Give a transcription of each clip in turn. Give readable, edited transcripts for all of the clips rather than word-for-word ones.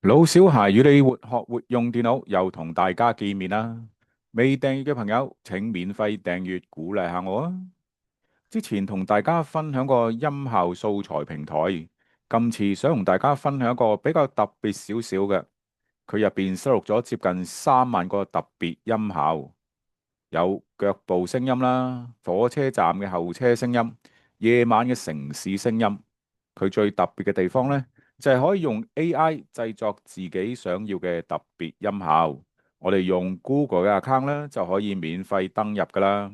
老小孩與你活學活用電腦又同大家見面啦！未訂閱嘅朋友，請免費訂閱鼓勵下我啊！之前同大家分享過音效素材平台，今次想同大家分享一個比較特別少少嘅，佢入邊收錄咗接近3萬個特別音效，有腳步聲音啦、火車站嘅候車聲音、夜晚嘅城市聲音。佢最特別嘅地方呢，就係可以用 AI 製作自己想要嘅特別音效。我哋用 Google 嘅 account 咧，就可以免費登入噶啦。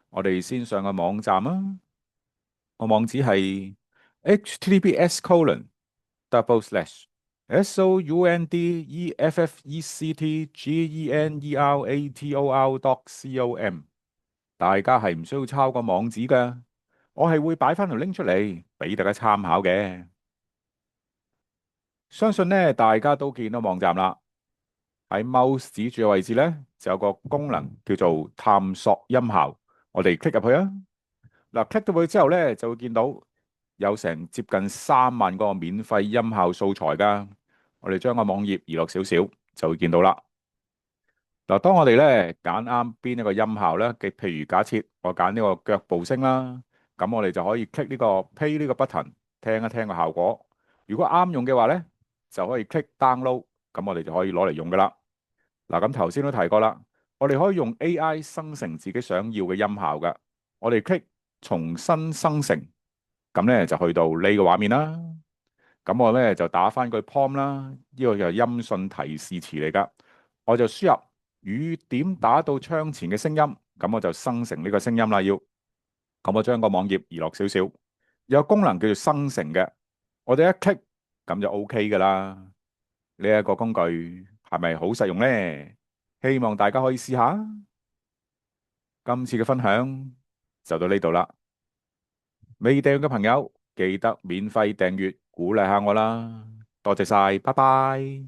我哋先上個網站啊，個網址係 https://soundeffectgenerator.com。大家係唔需要抄個網址噶，我係會擺翻條 link 出嚟俾大家參考嘅。相信呢，大家都見到網站啦。喺 mouse 指住嘅位置呢，就有個功能叫做探索音效。我哋 click 入去啊。嗱，click 到去之後呢，就會見到有成接近3萬個免費音效素材噶。我哋將個網頁移落少少，就會見到啦。嗱，當我哋咧揀啱邊一個音效咧，嘅譬如假設我揀呢個腳步聲啦，咁我哋就可以 click 呢個 play 呢個 button，聽一聽個效果。如果啱用嘅話咧，就可以 click download，咁我哋就可以攞嚟用噶啦。嗱，咁頭先都提過啦，我哋可以用 AI 生成自己想要嘅音效噶。我哋 click 重新生成，咁咧就去到呢個畫面啦。咁我咧就打翻句 prompt 啦，呢個就係音訊提示詞嚟噶。我就輸入雨點打到窗前嘅聲音，咁我就生成呢個聲音啦。咁我將個網頁移落少少，有個功能叫做生成嘅，我哋一 click 咁就 OK 噶啦。呢一個工具係咪好實用呢？希望大家可以試下。今次嘅分享就到呢度啦。未訂閱嘅朋友記得免費訂閱，鼓勵下我啦。多謝晒，拜拜。